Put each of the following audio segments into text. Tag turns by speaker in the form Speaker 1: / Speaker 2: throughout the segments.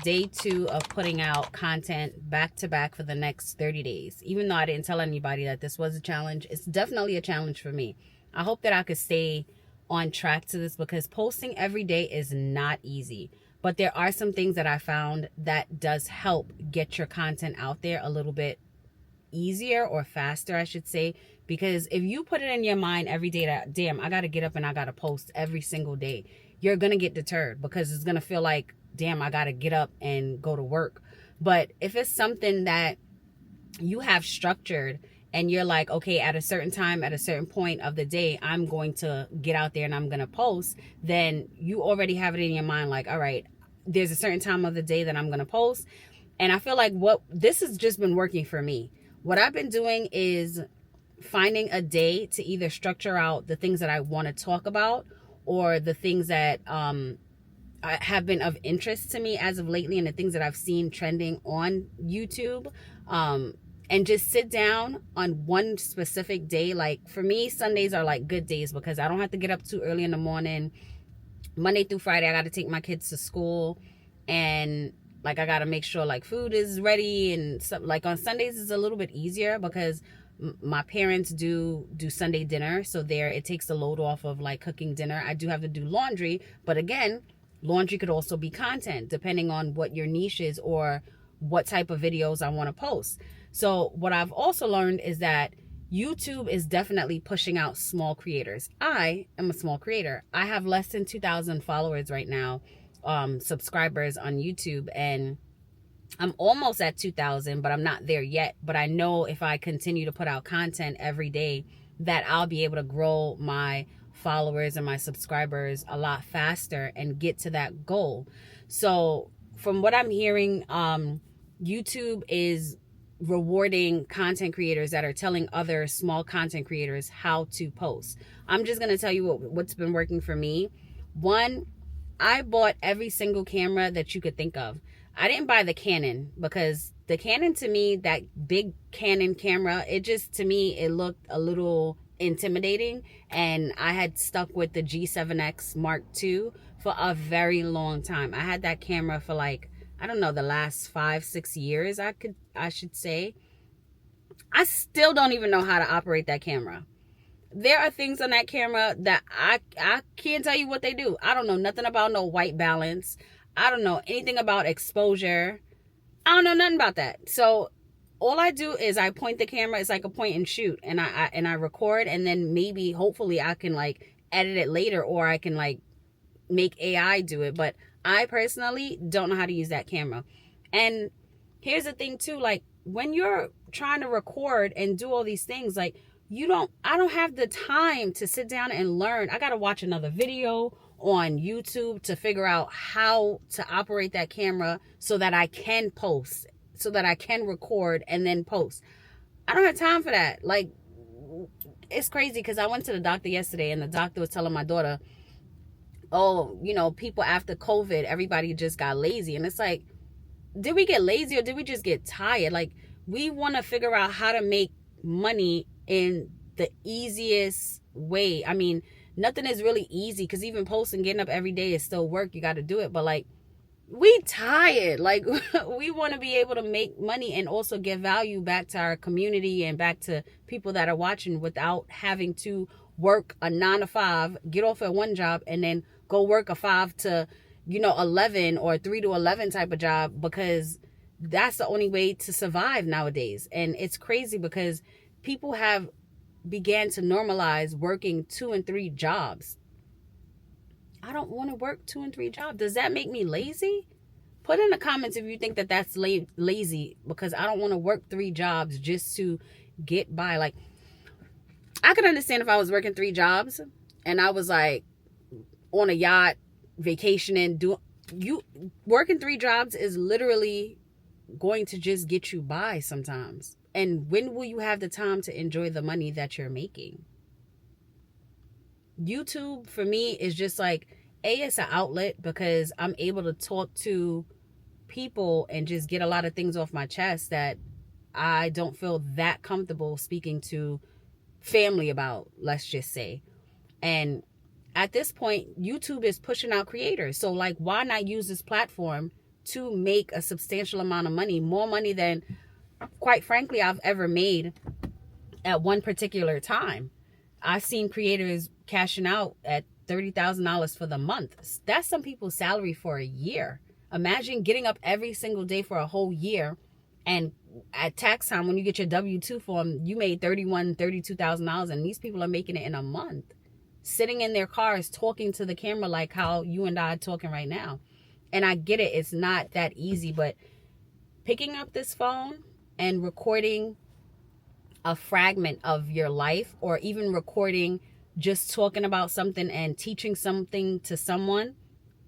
Speaker 1: day 2 of putting out content back to back for the next 30 days. Even though I didn't tell anybody that this was a challenge, it's definitely a challenge for me. I hope that I could stay on track to this because posting every day is not easy. But there are some things that I found that does help get your content out there a little bit easier or faster, I should say. Because if you put it in your mind every day that, damn, I got to get up and I got to post every single day, you're going to get deterred because it's going to feel like, damn, I got to get up and go to work. But if it's something that you have structured and you're like, okay, at a certain time, at a certain point of the day, I'm going to get out there and I'm going to post, then you already have it in your mind like, all right, there's a certain time of the day that I'm going to post. And I feel like this has just been working for me. What I've been doing is finding a day to either structure out the things that I want to talk about or the things that have been of interest to me as of lately and the things that I've seen trending on YouTube. And just sit down on one specific day. Like for me, Sundays are like good days because I don't have to get up too early in the morning. Monday through Friday, I got to take my kids to school and like I got to make sure like food is ready and stuff. Like on Sundays is a little bit easier because my parents do Sunday dinner. So it takes the load off of like cooking dinner. I do have to do laundry, but again, laundry could also be content depending on what your niche is or what type of videos I want to post. So what I've also learned is that YouTube is definitely pushing out small creators. I am a small creator. I have less than 2,000 followers right now, subscribers on YouTube, and I'm almost at 2,000, but I'm not there yet. But I know if I continue to put out content every day that I'll be able to grow my followers and my subscribers a lot faster and get to that goal. So from what I'm hearing, YouTube is rewarding content creators that are telling other small content creators how to post. I'm just going to tell you what's been working for me. One, I bought every single camera that you could think of. I didn't buy the Canon because the Canon, to me, that big Canon camera, to me, it looked a little intimidating. And I had stuck with the G7X Mark II for a very long time. I had that camera for like, I don't know, the last 5-6 years, I should say. I still don't even know how to operate that camera. There are things on that camera that I can't tell you what they do. I don't know nothing about no white balance. I don't know anything about exposure. I don't know nothing about that. So all I do is I point the camera. It's like a point and shoot, and I record, and then maybe hopefully I can like edit it later, or I can like make AI do it. But I personally don't know how to use that camera. And here's the thing too, like when you're trying to record and do all these things, like I don't have the time to sit down and learn. I got to watch another video on YouTube to figure out how to operate that camera so that I can post, so that I can record and then post. I don't have time for that. Like, it's crazy because I went to the doctor yesterday and the doctor was telling my daughter, oh, people after COVID, everybody just got lazy. And it's like, did we get lazy or did we just get tired? Like, we want to figure out how to make money in the easiest way. I mean, nothing is really easy because even posting, getting up every day is still work. You got to do it. But like, we tired. Like, we want to be able to make money and also give value back to our community and back to people that are watching without having to work a 9 to 5, get off at one job, and then go work a 5 to 11 or 3 to 11 type of job, because that's the only way to survive nowadays. And it's crazy because people have began to normalize working 2 and 3 jobs. I don't want to work 2 and 3 jobs. Does that make me lazy? Put in the comments if you think that that's lazy, because I don't want to work 3 jobs just to get by. Like, I could understand if I was working 3 jobs and I was like on a yacht vacationing. Working 3 jobs is literally going to just get you by sometimes. And when will you have the time to enjoy the money that you're making? YouTube for me is just like, it's an outlet because I'm able to talk to people and just get a lot of things off my chest that I don't feel that comfortable speaking to family about, let's just say. And at this point, YouTube is pushing out creators. So like, why not use this platform to make a substantial amount of money, more money than, quite frankly, I've ever made at one particular time. I've seen creators cashing out at $30,000 for the month. That's some people's salary for a year. Imagine getting up every single day for a whole year, and at tax time, when you get your W-2 form, you made $31,000, $32,000, and these people are making it in a month, sitting in their cars talking to the camera like how you and I are talking right now. And I get it, it's not that easy, but picking up this phone and recording a fragment of your life, or even recording just talking about something and teaching something to someone,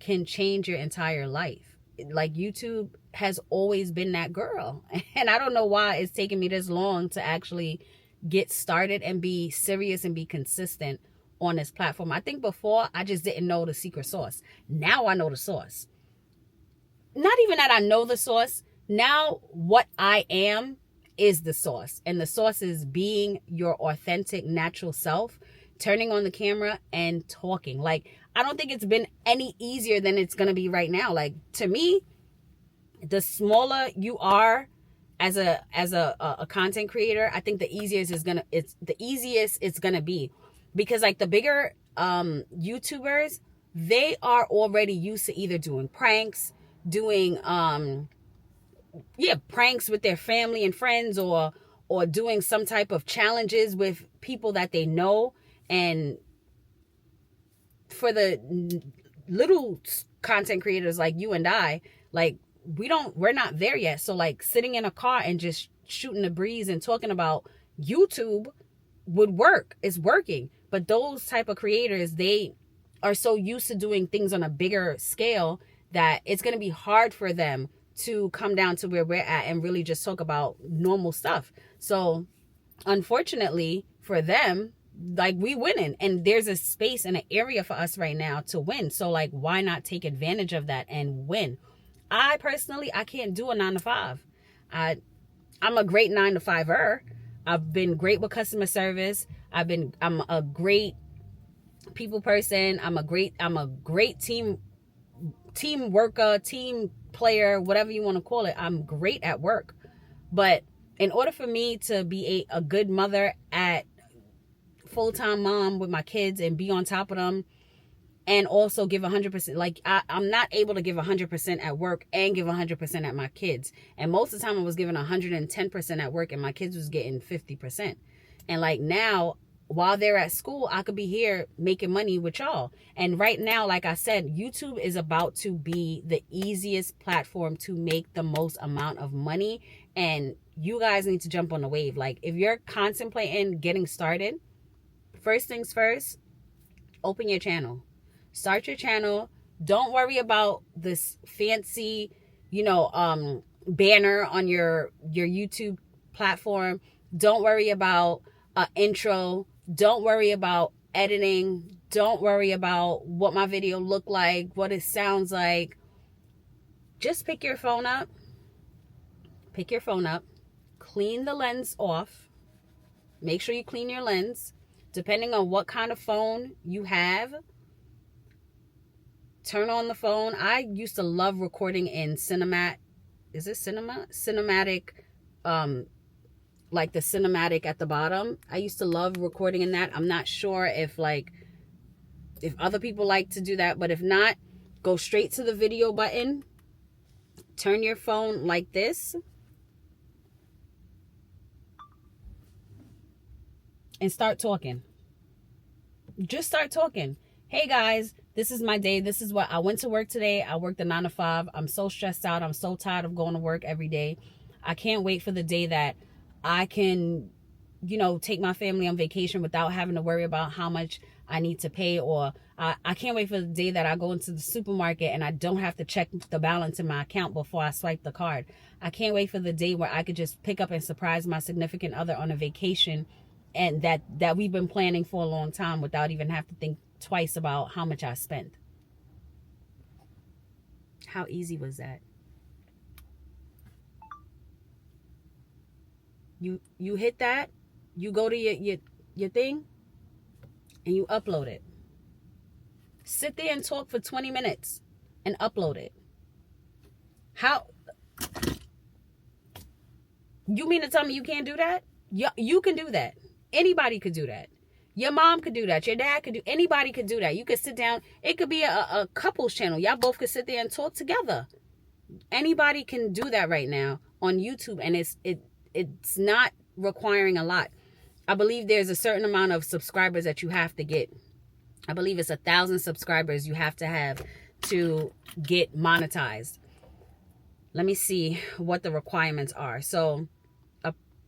Speaker 1: can change your entire life. Like, YouTube has always been that girl, and I don't know why it's taken me this long to actually get started and be serious and be consistent on this platform. I think before I just didn't know the secret sauce. Now I know the sauce. Not even that I know the sauce. Now what I am is the sauce. And the sauce is being your authentic, natural self, turning on the camera and talking. Like, I don't think it's been any easier than it's going to be right now. Like, to me, the smaller you are as a content creator, I think the easiest it's gonna be. Because like the bigger YouTubers, they are already used to either doing pranks, doing pranks with their family and friends, or doing some type of challenges with people that they know. And for the little content creators like you and I, like, we're not there yet. So like sitting in a car and just shooting the breeze and talking about YouTube would work. It's working. But those type of creators, they are so used to doing things on a bigger scale that it's going to be hard for them to come down to where we're at and really just talk about normal stuff. So unfortunately for them, like, we winning, and there's a space and an area for us right now to win. So like, why not take advantage of that and win? I personally, I can't do a 9-to-5. I'm a great 9-to-5er. I've been great with customer service. I'm a great people person. I'm a great team worker, team player, whatever you want to call it. I'm great at work. But in order for me to be a good mother, at full-time mom with my kids, and be on top of them, and also give 100%, like, I'm not able to give 100% at work and give 100% at my kids. And most of the time I was giving 110% at work, and my kids was getting 50%. And like, now, while they're at school, I could be here making money with y'all. And right now, like I said, YouTube is about to be the easiest platform to make the most amount of money. And you guys need to jump on the wave. Like, if you're contemplating getting started, first things first, open your channel. Start your channel. Don't worry about this fancy, banner on your YouTube platform. Don't worry about an intro. Don't worry about editing. Don't worry about what my video look like, what it sounds like. Just pick your phone up. Clean the lens off. Make sure you clean your lens. Depending on what kind of phone you have, turn on the phone. I used to love recording in cinematic, like the cinematic at the bottom. I used to love recording in that. I'm not sure if other people like to do that, but if not, go straight to the video button. Turn your phone like this and start talking. Just start talking. Hey guys, this is my day. This is what I went to work today. I worked a 9-to-5. I'm so stressed out. I'm so tired of going to work every day. I can't wait for the day that I can, take my family on vacation without having to worry about how much I need to pay. Or I can't wait for the day that I go into the supermarket and I don't have to check the balance in my account before I swipe the card. I can't wait for the day where I could just pick up and surprise my significant other on a vacation, and that we've been planning for a long time, without even have to think twice about how much I spent. How easy was that? You hit that, you go to your thing, and you upload it. Sit there and talk for 20 minutes and upload it. How? You mean to tell me you can't do that? You can do that. Anybody could do that. Your mom could do that. Your dad could do. Anybody could do that. You could sit down. It could be a couples channel. Y'all both could sit there and talk together. Anybody can do that right now on YouTube, and it's not requiring a lot. I believe there's a certain amount of subscribers that you have to get. I believe it's 1,000 subscribers you have to get monetized. Let me see what the requirements are. So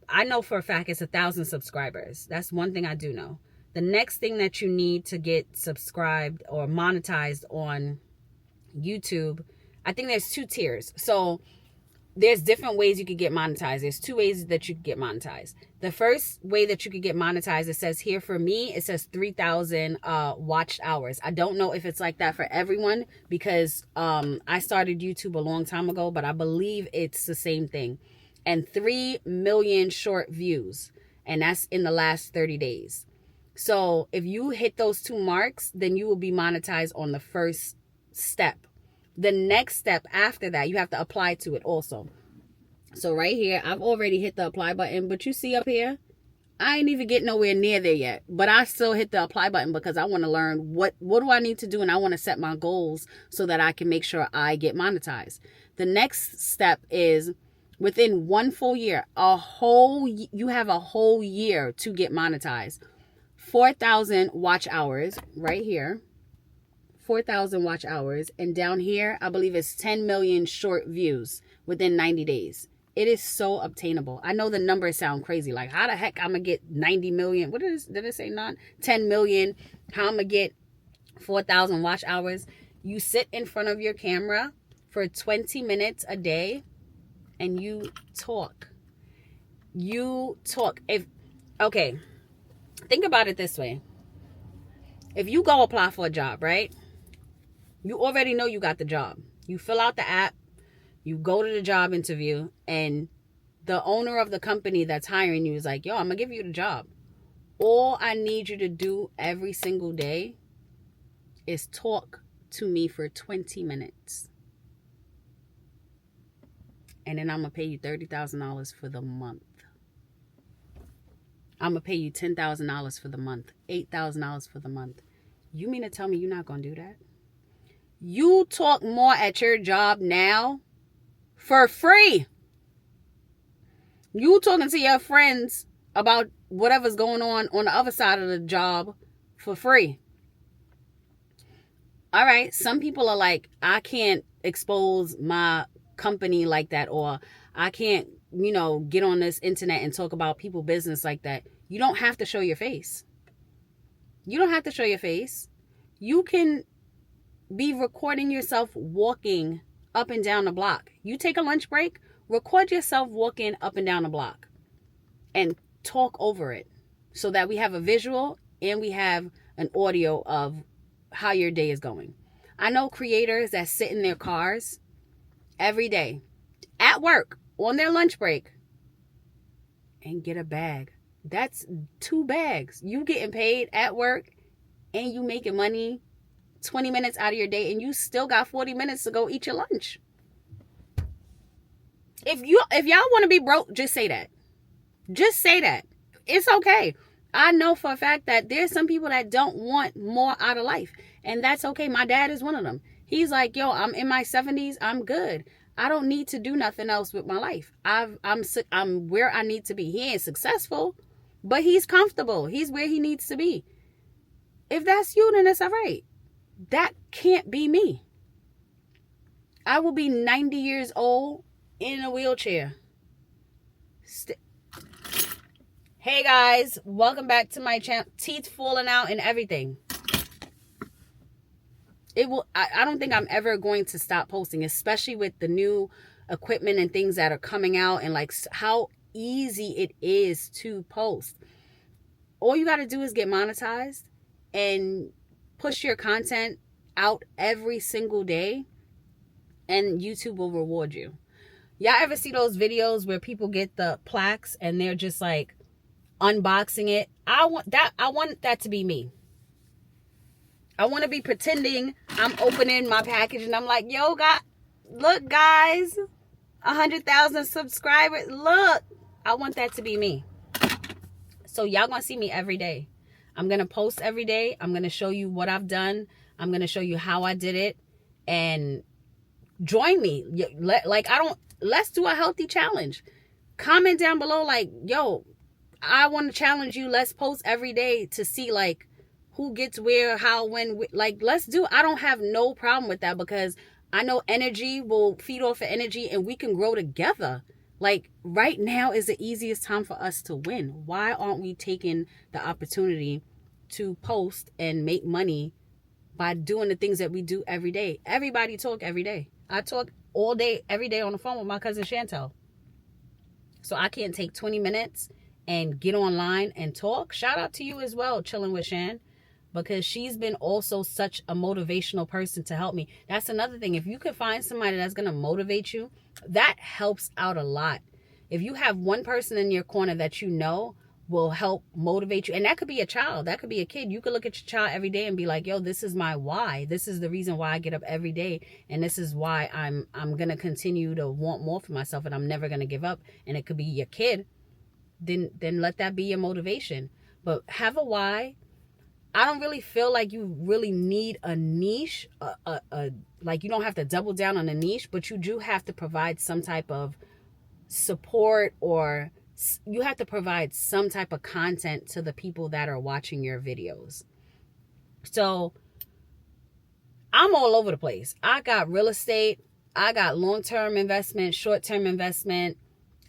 Speaker 1: I know for a fact it's 1,000 subscribers. That's one thing I do know. The next thing that you need to get subscribed or monetized on YouTube, I think there's 2 tiers. So there's different ways you could get monetized. There's 2 ways that you could get monetized. The first way that you could get monetized, it says here for me, it says 3,000 watched hours. I don't know if it's like that for everyone because I started YouTube a long time ago, but I believe it's the same thing. And 3 million short views. And that's in the last 30 days. So if you hit those 2 marks, then you will be monetized on the first step. The next step after that, you have to apply to it also. So right here, I've already hit the apply button, but you see up here, I ain't even get nowhere near there yet. But I still hit the apply button because I want to learn what do I need to do, and I want to set my goals so that I can make sure I get monetized. The next step is within 1 full year, you have a whole year to get monetized. 4,000 watch hours right here. 4,000 watch hours, and down here I believe it's 10 million short views within 90 days. It is so obtainable. I know the numbers sound crazy, like how the heck I'm gonna get 90 million, what did it say, not 10 million, how I'm gonna get 4,000 watch hours. You sit in front of your camera for 20 minutes a day and you talk. Okay, think about it this way. If you go apply for a job, right? You already know you got the job. You fill out the app, you go to the job interview, and the owner of the company that's hiring you is like, yo, I'm going to give you the job. All I need you to do every single day is talk to me for 20 minutes. And then I'm going to pay you $30,000 for the month. I'm going to pay you $10,000 for the month, $8,000 for the month. You mean to tell me you're not going to do that? You talk more at your job now for free. You talking to your friends about whatever's going on the other side of the job for free. All right, some people are like, I can't expose my company like that, or I can't, get on this internet and talk about people's business like that. You don't have to show your face. You don't have to show your face. You can be recording yourself walking up and down the block. You take a lunch break, record yourself walking up and down the block and talk over it so that we have a visual and we have an audio of how your day is going. I know creators that sit in their cars every day at work on their lunch break and get a bag. That's 2 bags. You getting paid at work and you making money 20 minutes out of your day, and you still got 40 minutes to go eat your lunch. If y'all want to be broke, just say that. Just say that. It's okay. I know for a fact that there's some people that don't want more out of life, and that's okay. My dad is one of them. He's like, yo, I'm in my 70s. I'm good. I don't need to do nothing else with my life. I'm where I need to be. He ain't successful, but he's comfortable. He's where he needs to be. If that's you, then it's all right. That can't be me. I will be 90 years old in a wheelchair. Hey guys, welcome back to my channel. Teeth falling out and everything. I don't think I'm ever going to stop posting, especially with the new equipment and things that are coming out, and like how easy it is to post. All you got to do is get monetized and push your content out every single day, and YouTube will reward you. Y'all ever see those videos where people get the plaques and they're just like unboxing it? I want that to be me. I want to be pretending I'm opening my package and I'm like, yo, God, Look, guys, 100,000 subscribers. Look, I want that to be me. So y'all gonna see me every day. I'm gonna post every day. I'm gonna show you what I've done. I'm gonna show you how I did it, and join me. Let's do a healthy challenge. Comment down below, like, yo, I want to challenge you. Let's post every day to see like who gets where, how, when. Like, let's do. I don't have no problem with that, because I know energy will feed off of energy, and we can grow together. Like, right now is the easiest time for us to win. Why aren't we taking the opportunity to post and make money by doing the things that we do every day? Everybody talk every day. I talk all day, every day on the phone with my cousin Chantel. So I can't take 20 minutes and get online and talk. Shout out to you as well, Chilling with Shan, because she's been also such a motivational person to help me. That's another thing. If you could find somebody that's going to motivate you, that helps out a lot. If you have one person in your corner that you know will help motivate you, and that could be a child, that could be a kid. You could look at your child every day and be like, yo, this is my why. This is the reason why I get up every day, and this is why I'm going to continue to want more for myself, and I'm never going to give up. And it could be your kid. Then let that be your motivation. But have a why. I don't really feel like you really need a niche, like you don't have to double down on a niche, but you do have to provide some type of support, or you have to provide some type of content to the people that are watching your videos. So I'm all over the place. I got real estate. I got long-term investment, short-term investment.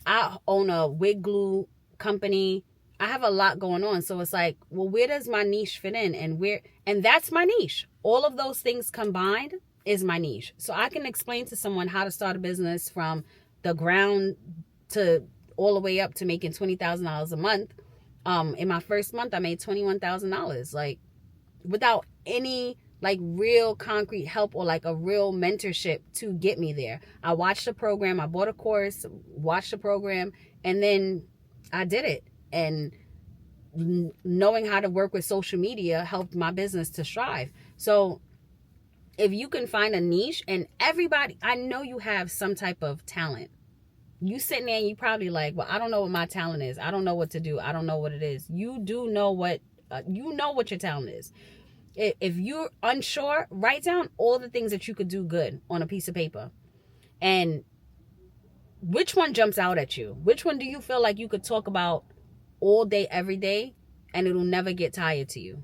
Speaker 1: I own a wig glue company. I have a lot going on. So it's like, well, where does my niche fit in? And that's my niche. All of those things combined is my niche. So I can explain to someone how to start a business from the ground to all the way up to making $20,000 a month. In my first month, I made $21,000, like without any like real concrete help or like a real mentorship to get me there. I watched the program. I bought a course, watched the program, and then I did it. And knowing how to work with social media helped my business to strive. So if you can find a niche, and everybody, I know you have some type of talent. You sitting there and you probably like, well, I don't know what my talent is. I don't know what to do. I don't know what it is. You do know what, you know what your talent is. If you're unsure, write down all the things that you could do good on a piece of paper. And which one jumps out at you? Which one do you feel like you could talk about all day, every day, and it'll never get tired to you?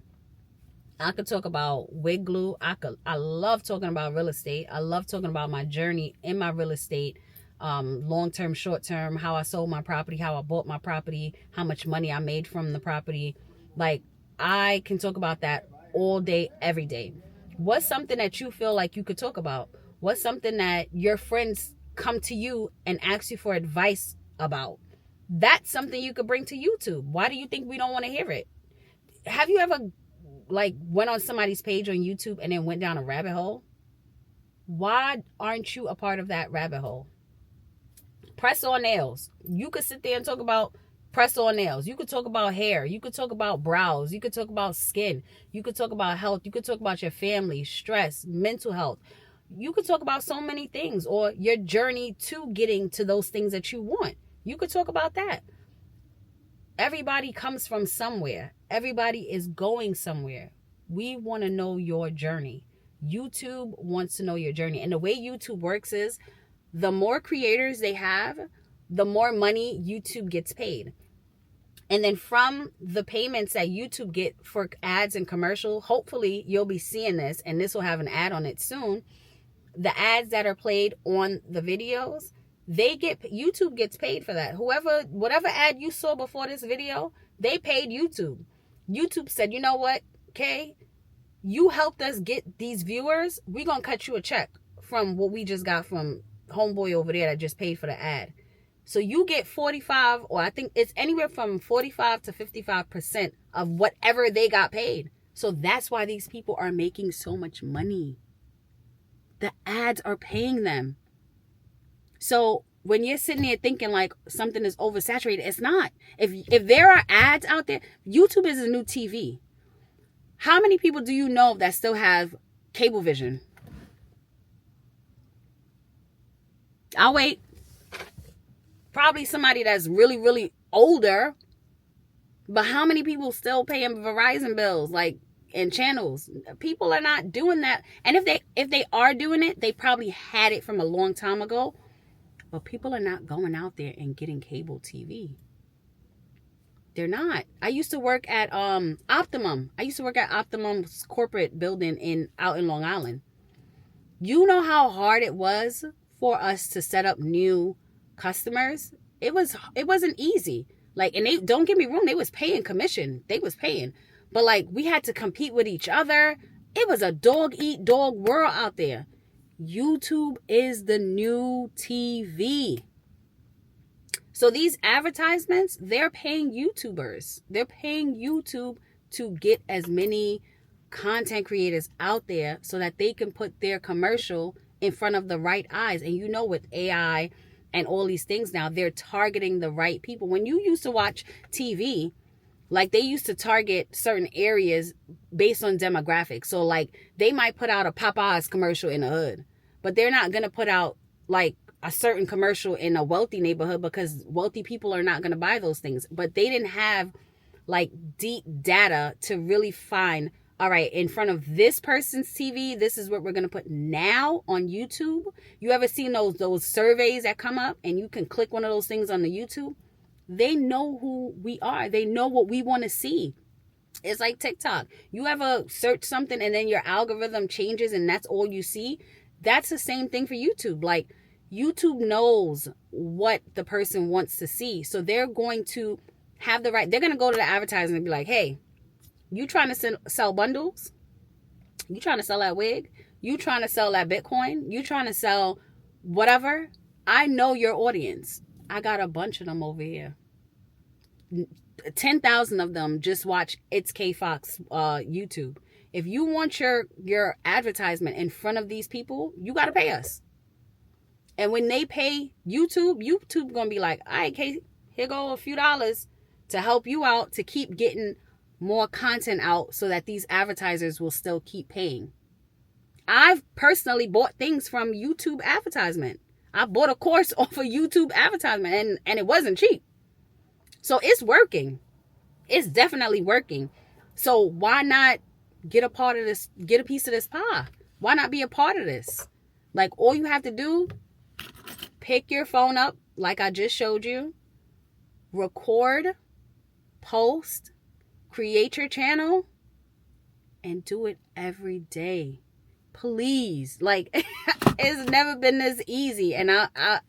Speaker 1: I could talk about wig glue. I love talking about real estate. I love talking about my journey in my real estate, long-term, short-term, how I sold my property, how I bought my property, how much money I made from the property. Like, I can talk about that all day, every day. What's something that you feel like you could talk about? What's something that your friends come to you and ask you for advice about? That's something you could bring to YouTube. Why do you think we don't want to hear it? Have you ever like went on somebody's page on YouTube and then went down a rabbit hole? Why aren't you a part of that rabbit hole? Press on nails. You could sit there and talk about press on nails. You could talk about hair. You could talk about brows. You could talk about skin. You could talk about health. You could talk about your family, stress, mental health. You could talk about so many things, or your journey to getting to those things that you want. You could talk about that. Everybody comes from somewhere. Everybody is going somewhere. We want to know your journey. YouTube wants to know your journey. And the way YouTube works is the more creators they have, the more money YouTube gets paid. And then from the payments that YouTube get for ads and commercial, hopefully you'll be seeing this, and this will have an ad on it soon. The ads that are played on the videos, YouTube gets paid for that. Whatever ad you saw before this video, they paid YouTube. YouTube said, you know what, Kay, you helped us get these viewers. We're going to cut you a check from what we just got from homeboy over there that just paid for the ad. So you get 45, or I think it's anywhere from 45 to 55% of whatever they got paid. So that's why these people are making so much money. The ads are paying them. So when you're sitting there thinking like something is oversaturated, it's not. If there are ads out there, YouTube is a new TV. How many people do you know that still have cable vision? I'll wait. Probably somebody that's really, really older. But how many people still paying Verizon bills, like, and channels? People are not doing that. And if they are doing it, they probably had it from a long time ago. But people are not going out there and getting cable TV. They're not. I used to work at Optimum. I used to work at Optimum's corporate building out in Long Island. You know how hard it was for us to set up new customers? It wasn't easy. Like, and they, don't get me wrong, they was paying commission. They was paying. But like, we had to compete with each other. It was a dog eat dog world out there. YouTube is the new TV. So these advertisements, they're paying YouTubers. They're paying YouTube to get as many content creators out there so that they can put their commercial in front of the right eyes. And you know, with AI and all these things now, they're targeting the right people. When you used to watch TV, like, they used to target certain areas based on demographics. So like, they might put out a Popeyes commercial in the hood, but they're not going to put out like a certain commercial in a wealthy neighborhood, because wealthy people are not going to buy those things. But they didn't have like deep data to really find, all right, in front of this person's TV, this is what we're going to put now on YouTube. You ever seen those surveys that come up and you can click one of those things on the YouTube? They know who we are. They know what we want to see. It's like TikTok. You ever search something and then your algorithm changes and that's all you see? That's the same thing for YouTube. Like, YouTube knows what the person wants to see. So they're going to have the right, they're going to go to the advertiser and be like, hey, you trying to sell bundles? You trying to sell that wig? You trying to sell that Bitcoin? You trying to sell whatever? I know your audience. I got a bunch of them over here. 10,000 of them just watch It's K Fox YouTube. If you want your advertisement in front of these people, you got to pay us. And when they pay YouTube going to be like, all right, K, here go a few dollars to help you out to keep getting more content out so that these advertisers will still keep paying. I've personally bought things from YouTube advertisement. I bought a course off of YouTube advertisement and it wasn't cheap. So it's working. It's definitely working. So why not get a part of this, get a piece of this pie? Why not be a part of this? Like, all you have to do, pick your phone up like I just showed you, record, post, create your channel, and do it every day. Please. Like, it's never been this easy. And I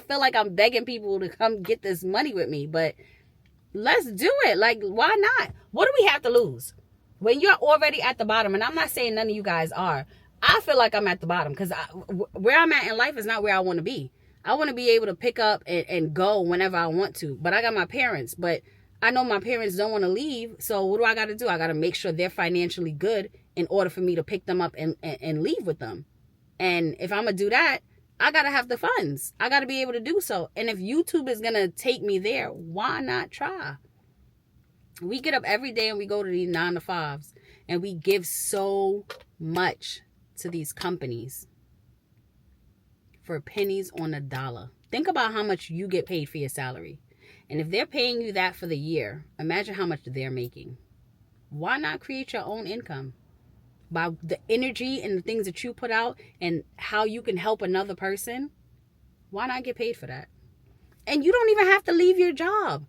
Speaker 1: feel like I'm begging people to come get this money with me, but let's do it. Like, why not? What do we have to lose? When you're already at the bottom, and I'm not saying none of you guys are, I feel like I'm at the bottom because where I'm at in life is not where I want to be. I want to be able to pick up and go whenever I want to. But I got my parents, but I know my parents don't want to leave. So what do I got to do? I got to make sure they're financially good in order for me to pick them up and leave with them. And if I'm going to do that, I got to have the funds. I got to be able to do so. And if YouTube is going to take me there, why not try? We get up every day and we go to these 9 to 5s and we give so much to these companies for pennies on a dollar. Think about how much you get paid for your salary. And if they're paying you that for the year, imagine how much they're making. Why not create your own income? By the energy and the things that you put out and how you can help another person, why not get paid for that? And you don't even have to leave your job.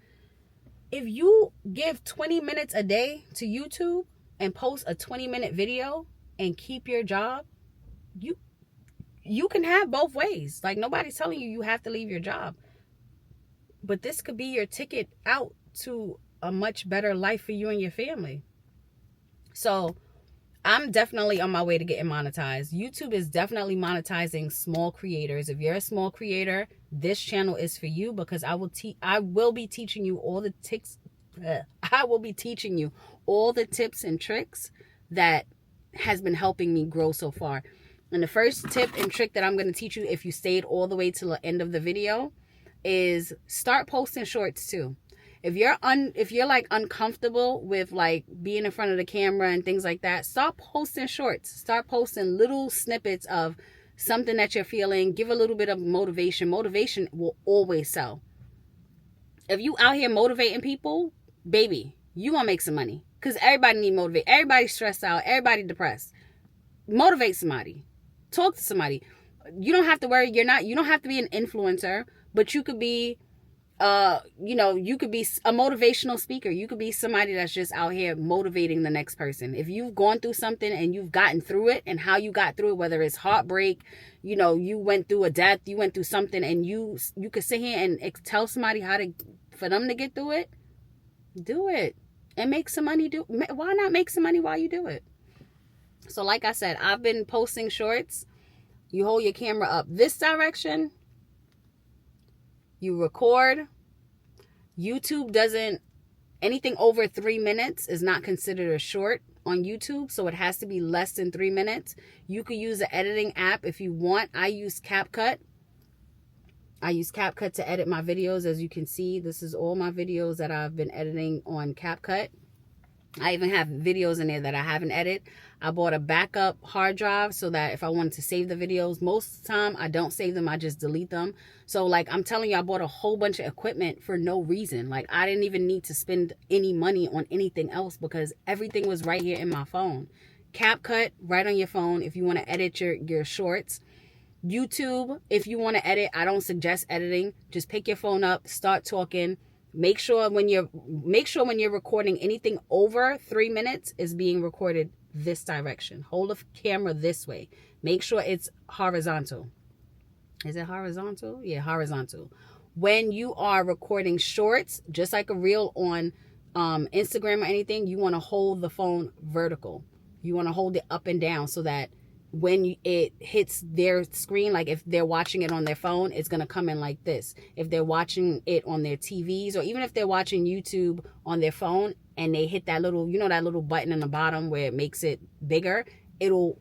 Speaker 1: If you give 20 minutes a day to YouTube and post a 20-minute video and keep your job, you can have both ways. Like, nobody's telling you have to leave your job. But this could be your ticket out to a much better life for you and your family. So I'm definitely on my way to getting monetized. YouTube is definitely monetizing small creators. If you're a small creator, this channel is for you, because I will be teaching you all the tips. I will be teaching you all the tips and tricks that has been helping me grow so far. And the first tip and trick that I'm going to teach you, if you stayed all the way to the end of the video, is start posting shorts too. If you're like uncomfortable with like being in front of the camera and things like that, start posting shorts. Start posting little snippets of something that you're feeling, give a little bit of motivation. Motivation will always sell. If you out here motivating people, baby, you gonna make some money. Because everybody need motivate. Everybody stressed out. Everybody depressed. Motivate somebody. Talk to somebody. You don't have to worry. You don't have to be an influencer, but you could be, you could be a motivational speaker. You could be somebody that's just out here motivating the next person. If you've gone through something and you've gotten through it, and how you got through it, whether it's heartbreak, you went through a death, you went through something, and you could sit here and tell somebody for them to get through it, do it and make some money. Why not make some money while you do it? So like I said, I've been posting shorts. You hold your camera up this direction. You record. YouTube doesn't, anything over 3 minutes is not considered a short on YouTube. So it has to be less than 3 minutes. You could use an editing app if you want. I use CapCut. I use CapCut to edit my videos. As you can see, this is all my videos that I've been editing on CapCut. I even have videos in there that I haven't edited. I bought a backup hard drive so that if I wanted to save the videos, most of the time I don't save them, I just delete them. So like I'm telling you, I bought a whole bunch of equipment for no reason. Like I didn't even need to spend any money on anything else because everything was right here in my phone. CapCut right on your phone if you want to edit your shorts. YouTube, if you want to edit, I don't suggest editing. Just pick your phone up, start talking. Make sure when you're recording anything over 3 minutes is being recorded this direction. Hold the camera this way. Make sure it's horizontal. Is it horizontal? Yeah, horizontal. When you are recording shorts, just like a reel on Instagram or anything, you want to hold the phone vertical. You want to hold it up and down so that when it hits their screen, like if they're watching it on their phone, it's going to come in like this. If they're watching it on their TVs, or even if they're watching YouTube on their phone and they hit that little, that little button in the bottom where it makes it bigger, it'll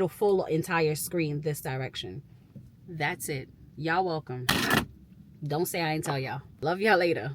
Speaker 1: full entire screen this direction. That's it. Y'all welcome. Don't say I ain't tell y'all. Love y'all later.